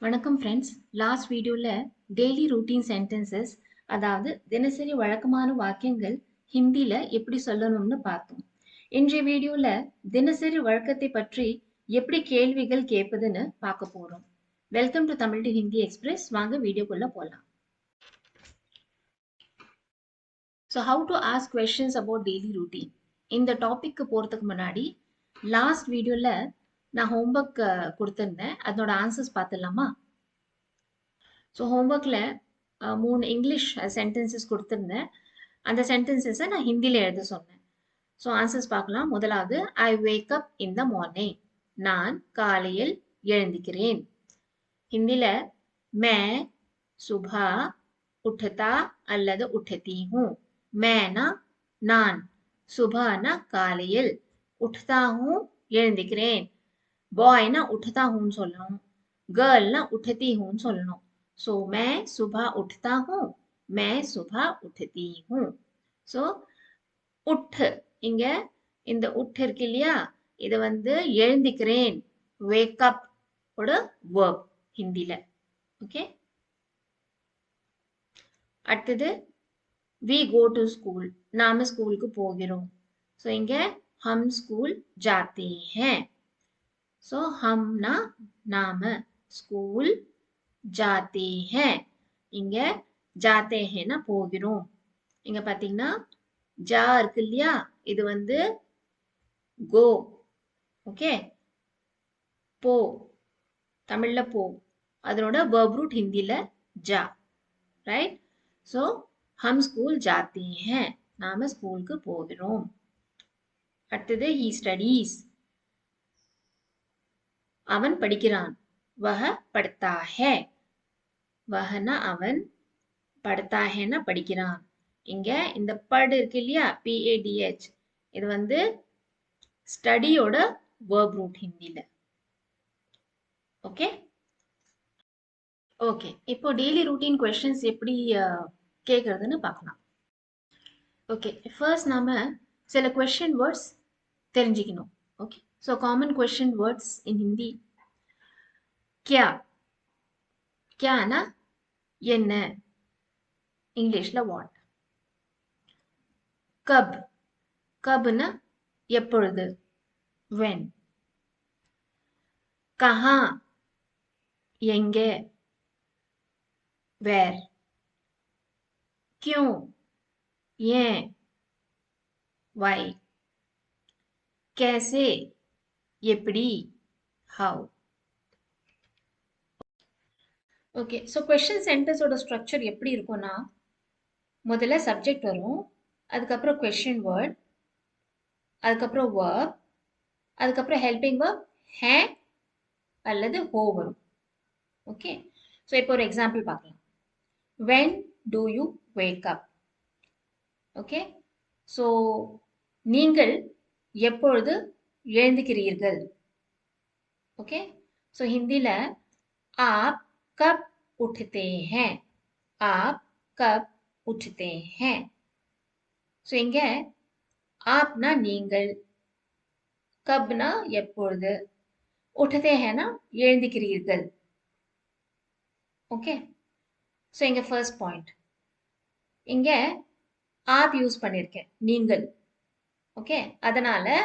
வணக்கம் friends. Last வீடியோல daily routine sentences, அதாவது தினசரி வழக்கமான வாக்கியங்கள் ஹிந்தில எப்படி சொல்லணும்னு பார்த்தோம். இன்றைய வீடியோல தினசரி வழக்கத்தை பற்றி எப்படி கேள்விகள் கேட்பதுன்னு பார்க்க போறோம். Welcome to Tamil to Hindi express. வாங்க வீடியோக்குள்ள போலாம். So how to ask questions about daily routine, இந்த டாபிக்கு போறதுக்கு முன்னாடி லாஸ்ட் வீடியோல நான் ஹோம்ஒர்க் கொடுத்திருந்தேன். அதனோட ஆன்சர்ஸ் பார்த்துடலாமா? ஸோ ஹோம்ஒர்க்கில் 3 இங்கிலீஷ் சென்டென்சஸ் கொடுத்துருந்தேன். அந்த சென்டென்சஸை நான் ஹிந்தியில் எழுத சொன்னேன். ஸோ ஆன்சர்ஸ் பார்க்கலாம். முதலாவது, ஐ wake up in the morning. நான் காலையில் எழுந்திக்கிறேன். ஹிந்தியில் மே சுபா உठता அல்லது உठती हूँ. மேனா நான், சுபானா காலையில், உठता हूँ எழுந்திக்கிறேன். பாய்னா उठता हूँ சொல்லணும், கேர்ள்னா उठती हूँ சொல்லணும். So मैं सुबह उठता हूँ, मैं सुबह उठती हूँ. So உட், இங்க இந்த உட் இருக்கு இல்லையா, இது வந்து எழுந்திக்கிறேன், wake up ஓட verb ஹிந்தில. ஓகே, அடுத்தது we go to school. நாம ஸ்கூலுக்கு போகிறோம். ஸோ இங்க हम स्कूल जाते हैं. ஸோ हमனா நாம, ஸ்கூல் जाते हैं, இங்க जाते हैं ना போகிறோம். இங்க பாத்தீங்கன்னா ஜா இருக்கு இல்லையா, இது வந்து கோ. ஓகே, போ, தமிழ்ல போ, அதனோட verb root ஹிந்தில ஜா. ரைட்? சோ हम स्कूल जाते हैं, நாம ஸ்கூலுக்கு போகிறோம். அடுத்தது he studies, அவன் படிக்கிறான். वह पढ़ता है, वहனா அவன், पढ़ता है படிக்கிறான். இங்க இந்த பட் இருக்கு இல்லையா, PADH, இது வந்து ஸ்டடியோட verb root ஹிந்தில. ஓகே ஓகே, இப்போ டெய்லி ரூட்டீன் கொஸ்டின்ஸ் எப்படி கேட்கறதுன்னு பார்க்கலாம். ஓகே, ஃபர்ஸ்ட் நாம சில கொஸ்டின் வேர்ட்ஸ் தெரிஞ்சுக்கணும். Okay, so common question words in Hindi, கியா, கியானா என்ன, இங்கிலீஷ்ல வாட். கப், கப்னா எப்பொழுது, when. கஹா, எங்கே, where. क्यों, ஏன், why. कैसे, எப்படி, how. ஓகே, ஸோ கொஸ்டின் சென்டென்ஸோட ஸ்ட்ரக்சர் எப்படி இருக்கும்னா, முதல்ல சப்ஜெக்ட் வரும், அதுக்கப்புறம் கொஸ்டின் வேர்ட், அதுக்கப்புறம் verb, அதுக்கப்புறம் ஹெல்பிங் verb ஹே அல்லது ஹோ வரும். ஓகே, ஸோ இப்போ ஒரு எக்ஸாம்பிள் பார்க்கலாம். when do you wake up? Okay, so நீங்கள் எப்பொழுது எழுந்துக்கிறீர்கள். ஓகே, ஸோ ஹிந்தில आप कब उठते हैं, आप कब उठते हैं. ஸோ இங்க ஆப்னா நீங்கள், கப்னா எப்பொழுது, உठते हैं ना எழுந்துக்கிறீர்கள். ஓகே, ஸோ இங்க ஃபர்ஸ்ட் பாயிண்ட், இங்க ஆப் யூஸ் பண்ணியிருக்கேன், நீங்கள். ஓகே, அதனால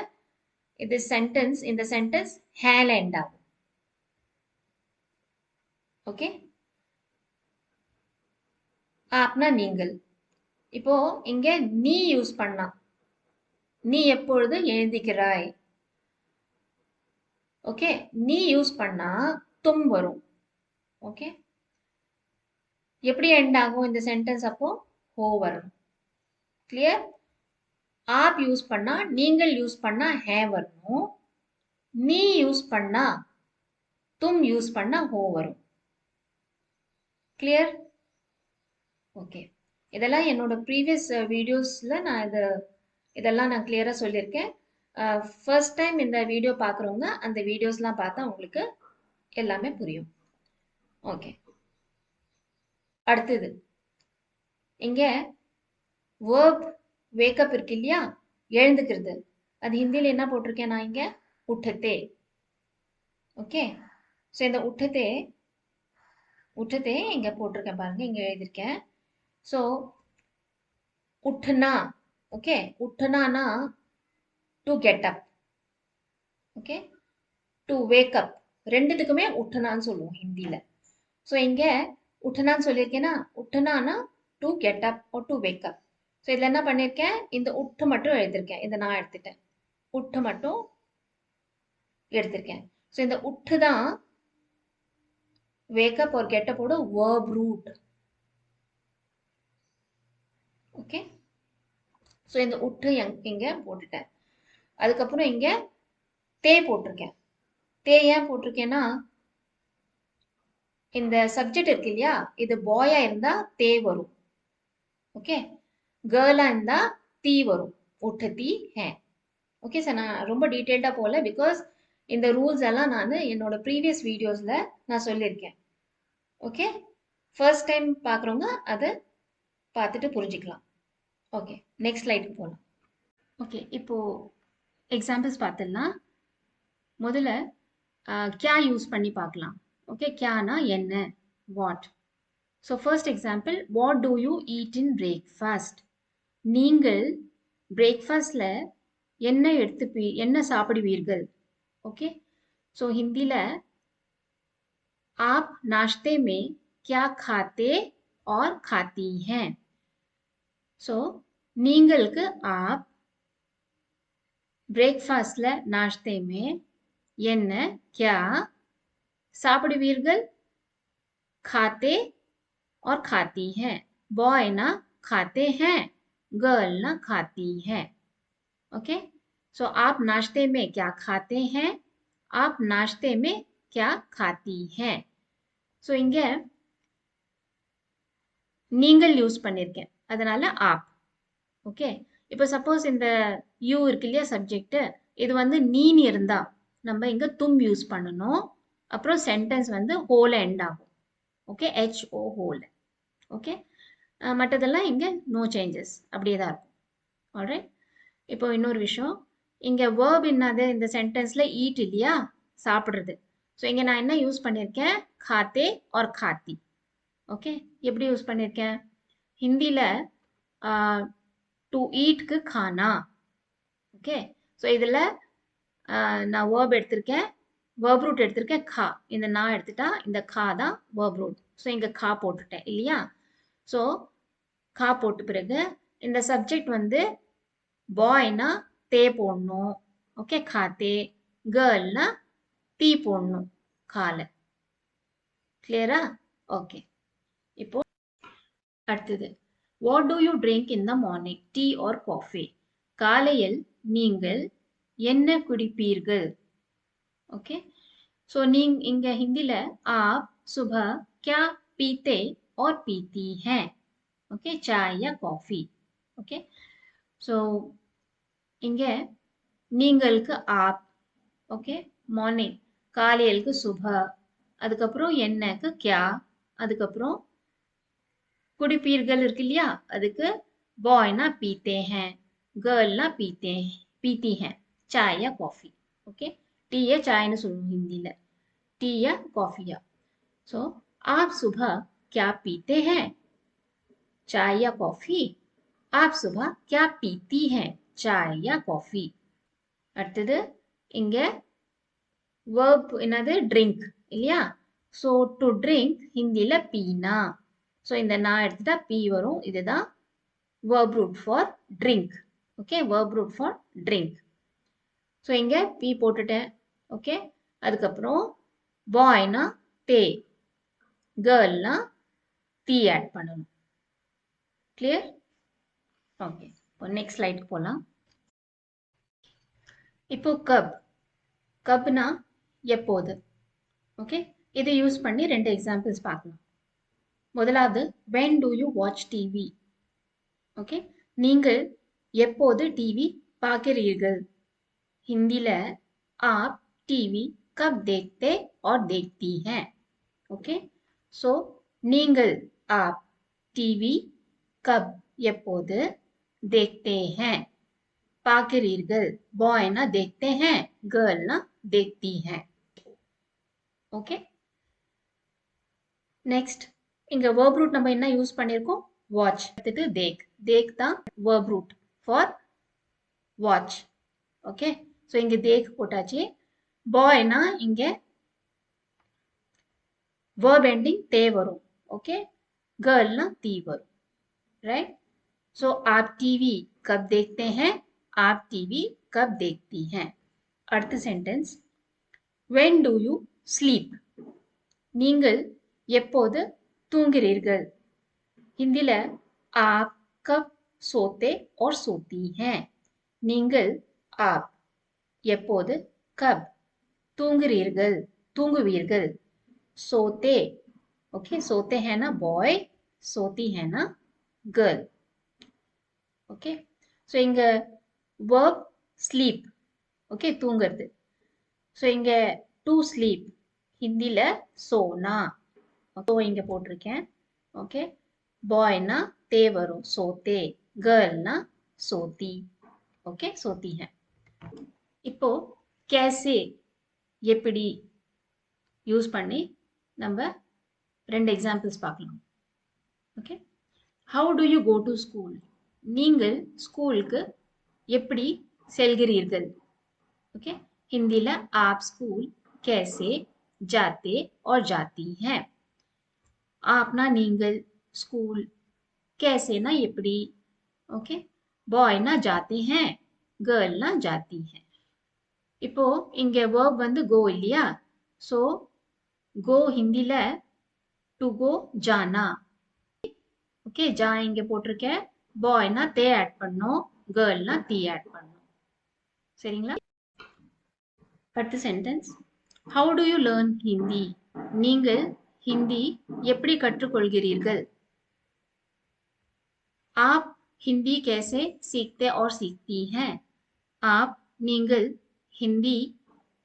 இது சென்டென்ஸ், இந்த சென்டென்ஸ் ஹேல எண்ட் ஆகும். ஓகே, ஆப்னா நீங்கள். இப்போ இங்க நீ யூஸ் பண்ணா, நீ எப்பொழுது எழுந்திக்கிறாய். ஓகே, நீ யூஸ் பண்ணா தும் வரும். ஓகே, எப்படி எண்ட் ஆகும் இந்த சென்டென்ஸ், அப்போ ஹோ வரும். கிளியர்? ஆப் யூஸ் பண்ணா, நீங்கள் யூஸ் பண்ணா ஹே வரணும், நீ யூஸ் பண்ணா, தும் யூஸ் பண்ணா ஹோ வரும். கிளியர்? ஓகே, இதெல்லாம் என்னோட ப்ரீவியஸ் வீடியோஸ்ல நான் இதெல்லாம் நான் கிளியரா சொல்லியிருக்கேன். ஃபர்ஸ்ட் டைம் இந்த வீடியோ பார்க்குறவங்க அந்த வீடியோஸ்லாம் பார்த்தா உங்களுக்கு எல்லாமே புரியும். ஓகே, அடுத்தது இங்க வேர்ப் வேக்கப் இருக்கு இல்லையா, எழுந்துக்கிறது, அது ஹிந்தியில் என்ன போட்டிருக்கேன் நான் இங்க, உठते. ஓகே, ஸோ இந்த உठते உற்றதே இங்க போட்டிருக்கேன் பாருங்க, இங்க எழுதியிருக்கேன். ஸோ உட்னா, ஓகே, உட்னானா to get up, okay, to wake up, ரெண்டுத்துக்குமே உட்னான்னு சொல்லுவோம் ஹிந்தியில. ஸோ இங்க உட்னான்னு சொல்லியிருக்கேன்னா, உட்னானா to get up or to wake up. So இதில் என்ன பண்ணியிருக்கேன், இந்த உட்டு மட்டும் எழுதியிருக்கேன். இதை நான் எடுத்துட்டேன், உட்டு மட்டும் எடுத்திருக்கேன். ஸோ இந்த உட்டு தான் வேக்கப் ஒரு கெட்டப்போட verb root. ஓகே, ஸோ இந்த உட்டு இங்க போட்டுட்டேன். அதுக்கப்புறம் இங்க தே போட்டிருக்கேன். தே ஏன் போட்டிருக்கேன்னா, இந்த சப்ஜெக்ட் இருக்கு இல்லையா, இது பாயா இருந்தா தே வரும், ஓகே, கேர்ளா இருந்தா தீ வரும், உட்டு தீ ஹே. ஓகே சார், நான் ரொம்ப டீட்டெயில்டாக போகல, பிகாஸ் இந்த ரூல்ஸ் எல்லாம் நான் என்னோட ப்ரீவியஸ் வீடியோஸில் நான் சொல்லியிருக்கேன். ஓகே, ஃபர்ஸ்ட் டைம் பார்க்குறவங்க அதை பார்த்துட்டு புரிஞ்சுக்கலாம். ஓகே, நெக்ஸ்ட் ஸ்லைடுக்கு போகலாம். ஓகே, இப்போது எக்ஸாம்பிள்ஸ் பார்த்துடலாம். முதல்ல கியா யூஸ் பண்ணி பார்க்கலாம். ஓகே, கியானா என்ன, what. So first example, what do you eat in breakfast. நீங்கள் பிரேக்ஃபாஸ்டில் என்ன சாப்பிடுவீர்கள். ओके, सो हिंदी ला आप नाश्ते में क्या खाते और खाती हैं. सो நீங்களுக்கு आप பிரேக்ஃபாஸ்ட்ல नाश्ते में என்ன क्या சாப்பிடுவீர்கள், खाते और खाती हैं. बॉय ना खाते हैं, गर्ल ना खाती है. ओके, सो आप नाश्ते में क्या खाते हैं, आप नाश्ते में क्या खाती हैं. ஸோ இங்கே நீங்கள் யூஸ் பண்ணியிருக்கேன், அதனால ஆப். ஓகே, இப்போ சப்போஸ் இந்த யூ இருக்கு இல்லையா சப்ஜெக்ட், இது வந்து நீன்னு இருந்தா நம்ம இங்கே தும் யூஸ் பண்ணணும். அப்புறம் சென்டென்ஸ் வந்து ஹோல எண்ட் ஆகும். Okay, HO whole. ஓகே, மற்றதெல்லாம் இங்கே நோ சேஞ்சஸ், அப்படியே தான் இருக்கும். ஆல்ரைட், இப்போ இன்னொரு விஷயம், இங்கே வேர்ப் என்னது இந்த சென்டென்ஸில் ஈட் இல்லையா, சாப்பிட்றது. ஸோ இங்கே நான் என்ன யூஸ் பண்ணியிருக்கேன், खाते और खाती. ஓகே, எப்படி யூஸ் பண்ணியிருக்கேன், ஹிந்தியில் டு ஈட்க்கு खाना. ஓகே, ஸோ இதில் நான் வேர்ப் எடுத்திருக்கேன், வேர்ப் ரூட் எடுத்திருக்கேன் खा. இந்த நான் எடுத்துட்டா இந்த खा தான் வேர்ப் ரூட். ஸோ இங்கே खा போட்டுட்டேன் இல்லையா. ஸோ खा போட்ட பிறகு இந்த சப்ஜெக்ட் வந்து பாய்னா தே போடணும். ஓகே, खाते. கேர்ள்னா தீ போடணும் கால. கிளியரா? ஓகே, இப்போ அடுத்தது, what to you drink in the morning, tea R coffee. காலையில் நீங்கள் என்ன குடிப்பீர்கள். ஓகே, ஸோ இங்க ஹிந்தியில் आप सुबह क्या पीते और पीती हैं. ஓகே, चाय या कॉफी. ஓகே, ஸோ இங்க நீங்களுக்கு आप, ஓகே, மார்னிங் காலையிலுக்கு सुबह, அதுக்கப்புறம் என்னக்கு क्या, அதுக்கப்புறம் குடிப்பீர்கள் இருக்கு இல்லையா, அதுக்கு பாய்னா पीते हैं, गर्लனா पीती हैं चाय या कॉफी. ओके, टी या चायன்னு சொல்லுவோம் हिंदी ல, टी या कॉफिया. सो आप सुबह क्या पीते हैं, चाय या कॉफी. आप सुबह क्या पीती हैं, चाय या कॉफी. அடுத்தது இங்க verb என்னது, ட்ரிங்க் இல்லையா. ஸோ டு ட்ரிங்க் ஹிந்தியில் பீனா. ஸோ இந்த நான் எடுத்துட்டா பி வரும், இதுதான் verb root for drink. Okay, verb root for drink. So இங்கே பி போட்டுட்டேன். ஓகே, அதுக்கப்புறம் பாய்னா தே, கேர்ள்னா தீ ஆட் பண்ணணும். கிளியர்? ஓகே, இப்போ நெக்ஸ்ட் ஸ்லைடுக்கு போகலாம். இப்போ கப்னா எப்போது. ஓகே, இதை யூஸ் பண்ணி ரெண்டு எக்ஸாம்பிள்ஸ் பார்க்கலாம். முதலாவது, when do you watch TV. Okay, நீங்கள் எப்போது டிவி பார்க்கிறீர்கள். ஹிந்தியில் आप टीवी कब देखते और देखती हैं. ओके, सो நீங்கள் आप டிவி कब எப்போது, देखते हैं பார்க்கிறீர்கள், பாய்னா देखते हैं, गर्लனா देखती हैं. ओके, நெக்ஸ்ட் இங்க verb root நம்ம என்ன யூஸ் பண்ணியிருக்கோம்? watch. அடுத்தது தேக். தேக் தான் verb root for watch. Okay, so இங்க தேக் போட்டாச்சு. பாய்னா இங்க verb ending தே வரும். ஓகே, गर्लனா ती வரும். राइट? सो आप टीवी कब देखते हैं? आप टीवी कब देखती हैं? அடுத்த sentence, when do you sleep? நீங்கள் எப்போது தூங்குகிறீர்கள்? ஹிந்தில आप कब सोते और सोती हैं? நீங்கள் आप எப்போது கப் தூங்குகிறீர்கள் தூங்குவீர்கள் सोते ओके सोते हैं ना बॉय सोती है ना गर्ल ओके सो இங்க verb sleep ஓகே தூங்குறது ஸோ இங்க டு ஸ்லீப் ஹிந்தில சோனா ஸோ இங்க போட்டிருக்கேன் ஓகே பாய்னா தே வரும் சோத்தே கேர்ள்னா சோத்தி ஓகே சோத்தி है இப்போ कैसे எப்படி யூஸ் பண்ணி நம்ம ரெண்டு எக்ஸாம்பிள்ஸ் பார்க்கலாம் okay how do you go to school நீங்கள் ஸ்கூலுக்கு எப்படி செல்கிறீர்கள் ओके हिंदी ला आप स्कूल कैसे जाते और जाती हैं आप ना नींगल स्कूल कैसे ना एपड़ी ओके बॉय ना जाते हैं गर्ल ना जाती है இப்போ இங்க verb வந்து go இல்லையா so go ஹிந்தில to go जाना ஓகே जा இங்க போட்டிருக்கேன் boy ना தே ஆட் பண்ணோம் girl ना ती ஆட் பண்ணோம் சரிங்களா அடுத்த sentence how do you learn hindi நீங்கள் ஹிந்தி எப்படி கற்றுக்கொள்கிறீர்கள் आप हिंदी कैसे सीखते और सीखती हैं आप நீங்கள் हिंदी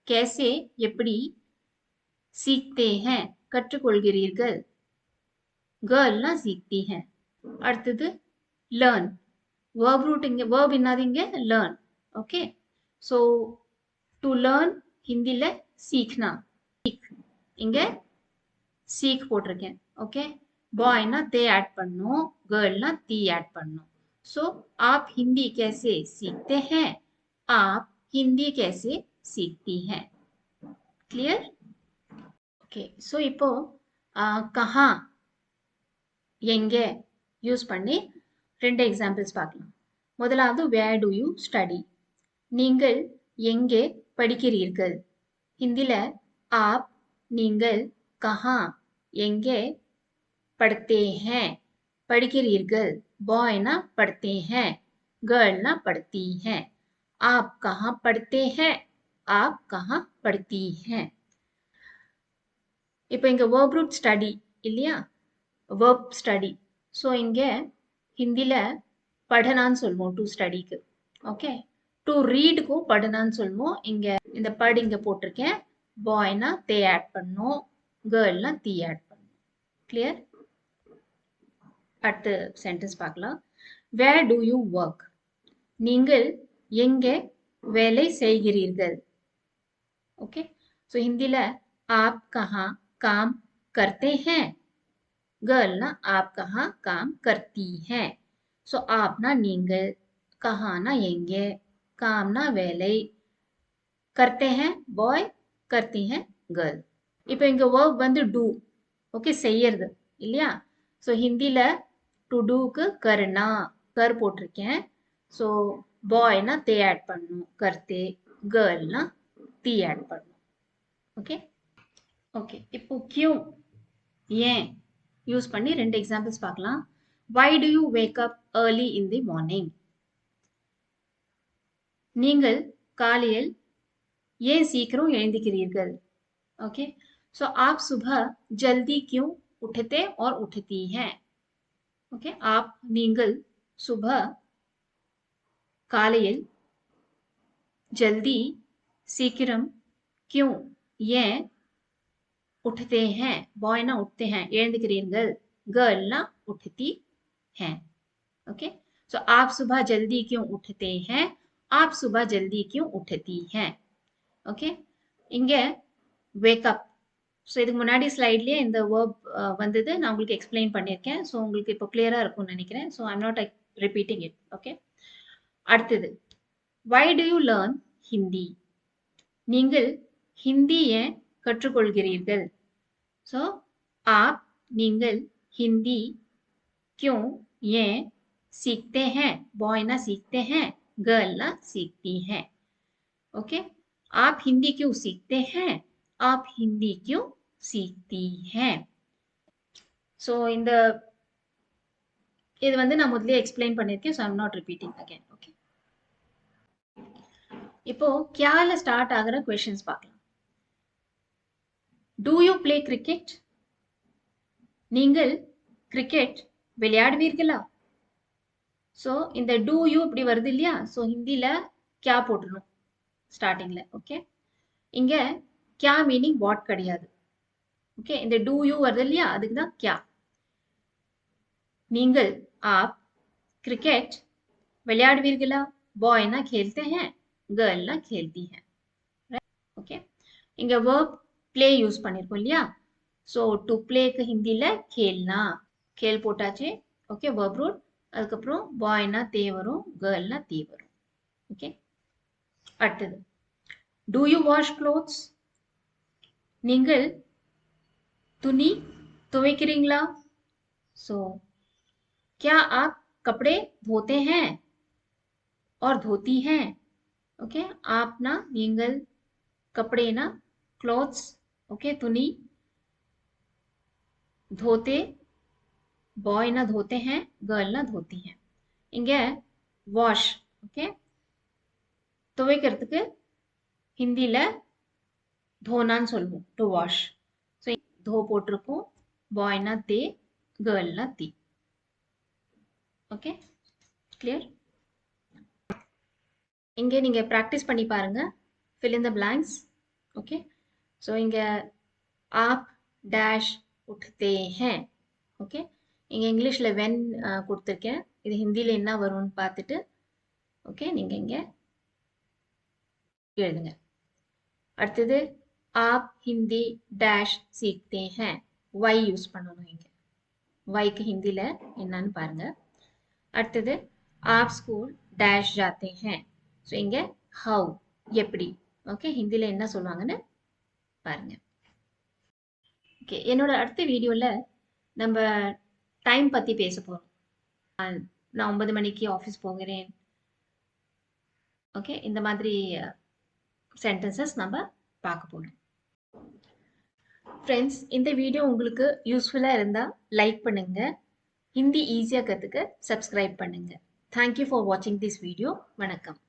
कैसे எப்படி सीखते हैं கற்றுக்கொள்கிறீர்கள் गर्ल ना सीखती हैं அடுத்தது learn verb root இங்க verb என்னது இங்க learn okay so to learn ஹிந்தில सीखना இங்க सीख போட்டிருக்கேன் ஓகே பாய்னா தே ஆட் பண்ணோம் गर्लனா ती ஆட் பண்ணோம் so आप हिंदी कैसे सीखते हैं आप हिंदी कैसे सीखती हैं क्लियर ओके so இப்போ कहाँ எங்க யூஸ் பண்ணி ரெண்டு எக்ஸாம்பிள்ஸ் பார்க்கலாம் முதலாவது where do you study நீங்கள் எங்கே படிக்கிறீர்கள் ஹிந்தில आप நீங்கள் कहाँ எங்கே पढ़ते हैं படிக்கிறீர்கள் बॉय ना पढ़ते हैं गर्ल ना पढ़ती हैं आप कहाँ पढ़ते हैं आप कहाँ पढ़ती हैं இப்போ இங்க verb root study இல்லையா verb study ஸோ இங்க ஹிந்தில படனான்னு சொல்லுவோம் டு ஸ்டடிக்கு ஓகே டு ரீடுக்கும் படனான்னு சொல்லுவோம் இங்க இந்த பட் இங்க போட்டிருக்கேன் பாய்னா தே ஆட் பண்ணோம் கேர்ள்னா தி ஆட் பண்ணோம் கிளியர் அடுத்த சென்டென்ஸ் பார்க்கலாம் வேர் டு யூ ஒர்க் நீங்கள் எங்கே வேலை செய்கிறீர்கள் ओके सो हिंदी ला आप कहाँ काम करते हैं गर्ल ना आप कहाँ काम करती हैं सो आप ना நீங்கள் कहाँ ना எங்கே काम ना வேலை करते हैं बॉय करती हैं गर्ल இப்போ இங்க verb வந்து do ஓகே செய்யறது இல்லையா சோ ஹிந்தில டு டூக்கு கர்னா கர் போட்டிருக்கேன் சோ பாய்னா தே ஆட் பண்ணணும் கர்த்தே கேர்ள்னா ती ऐड பண்ணணும் ஓகே ஓகே இப்போ क्यों ஏன் யூஸ் பண்ணி ரெண்டு எக்ஸாம்பிள்ஸ் பார்க்கலாம் why do you wake up early in the morning நீங்கள் காலையில் ஏன் சீக்கிரம் எழுந்திருக்கிறீர்கள் ओके सो आप सुबह जल्दी क्यों उठते और उठती हैं ओके आप நீங்கள் सुबह காலையில் जल्दी सीकिरम क्यों ஏன் उठते हैं बॉय ना उठते हैं எழுந்துக்கிறீர்கள் गर्ल ना उठती हैं ओके सो आप सुबह जल्दी क्यों उठते हैं आप सुबह जल्दी क्यों उठती हैं ओके இங்க wake up ஸோ இதுக்கு முன்னாடி ஸ்லைட்லேயே இந்த verb வந்தது நான் உங்களுக்கு எக்ஸ்பிளைன் பண்ணியிருக்கேன். ஸோ உங்களுக்கு இப்போ கிளியரா இருக்கும்னு நினைக்கிறேன். So I'm not repeating it. Okay, அடுத்தது why do you learn Hindi? நீங்கள் ஹிந்தி ஏன் கற்றுக்கொள்கிறீர்கள்? ஸோ आप நீங்கள் हिंदी क्यों ஏன் सीखते हैं? बॉय ना सीखते हैं, गर्ल ना सीखती हैं. ओके, आप हिंदी क्यों सीखते हैं? आप हिंदी क्यों सीखती हैं? ஸோ இந்த இது வந்து நான் முதல்ல எக்ஸ்பிளைன் பண்ணியிருக்கேன். So I'm not repeating again. Okay, இப்போ கியால ஸ்டார்ட் ஆகிற கொஸ்டின்ஸ் பார்க்கலாம். Do you play cricket? நீங்கள் கிரிக்கெட் விளையாடுவீர்களா? ஸோ இந்த டூ யூ இப்படி வருது இல்லையா? ஸோ ஹிந்தியில் கியா போட்டுடணும் ஸ்டார்டிங்கில். ஓகே, இங்கே கியா மீனிங் வாட் கிடையாது. ஓகே, இந்த டூ யூ வருது இல்லையா? அதுக்கு தான் கியா. நீங்கள் आप क्रिकेट விளையாடுவீர்களா? பாய்னா खेलते हैं, गर्लனா खेलती हैं. ஓகே, இங்க verb play யூஸ் பண்ணிருக்கோம் இல்லையா? ஸோ டு பிளேக்கு ஹிந்தியில் खेलना, खेल போட்டாச்சு. Okay, verb root. அதுக்கப்புறம் பாய்னா தே வரும், கேர்ள்னா தீ வரும். ஓகே, அடுத்தது டூ யூ வாஷ் க்ளோத்ஸ்? நீங்கள் துணி துவைக்கிறீங்களா? ஸோ क्या आप कपड़े धोते हैं और धोती हैं? ओके, आप ना நீங்கள் कपड़े ना क्लॉथ्स. ओके, துணி धोते बॉय ना धोते हैं, गर्ल ना धोती हैं. இங்க வாஷ். ஓகே, துவைக்கிறதுக்கு ஹிந்தியில் தோனான்னு சொல்லுவோம், டு வாஷ். ஸோ தோ போட்டிருக்கோம், பாய்னா தே, கேர்ள்னா தீ. Okay, clear? இங்கே நீங்கள் ப்ராக்டிஸ் பண்ணி பாருங்க, fill in the blanks. Okay, so இங்கே आप டேஷ் உठते हैं. ஓகே, இங்கே இங்கிலீஷில் வென் கொடுத்துருக்கேன். இது ஹிந்தியில் என்ன வரும்னு பார்த்துட்டு ஓகே நீங்கள் இங்கே எழுதுங்க. அடுத்தது आप हिंदी டேஷ் सीखते हैं. வை யூஸ் பண்ணணும். இங்கே வைக்கு ஹிந்தியில் என்னன்னு பாருங்க. அடுத்தது आप ஸ்கூல் டேஷ் जाते हैं. ஸோ இங்கே ஹவு எப்படி. ஓகே, ஹிந்தியில் என்ன சொல்லுவாங்கன்னு பாருங்க. ஓகே, என்னோட அடுத்த வீடியோவில் நம்ம டைம் பற்றி பேச போகிறோம். நான் 9 மணிக்கு ஆஃபீஸ் போகிறேன். ஓகே, இந்த மாதிரி சென்டென்சஸ் நம்ம பார்க்க போகிறோம். ஃப்ரெண்ட்ஸ், இந்த வீடியோ உங்களுக்கு யூஸ்ஃபுல்லாக இருந்தால் லைக் பண்ணுங்கள். ஹிந்தி ஈஸியாக கற்றுக்க சப்ஸ்கிரைப் பண்ணுங்கள். தேங்க்யூ ஃபார் வாட்சிங் திஸ் வீடியோ. வணக்கம்.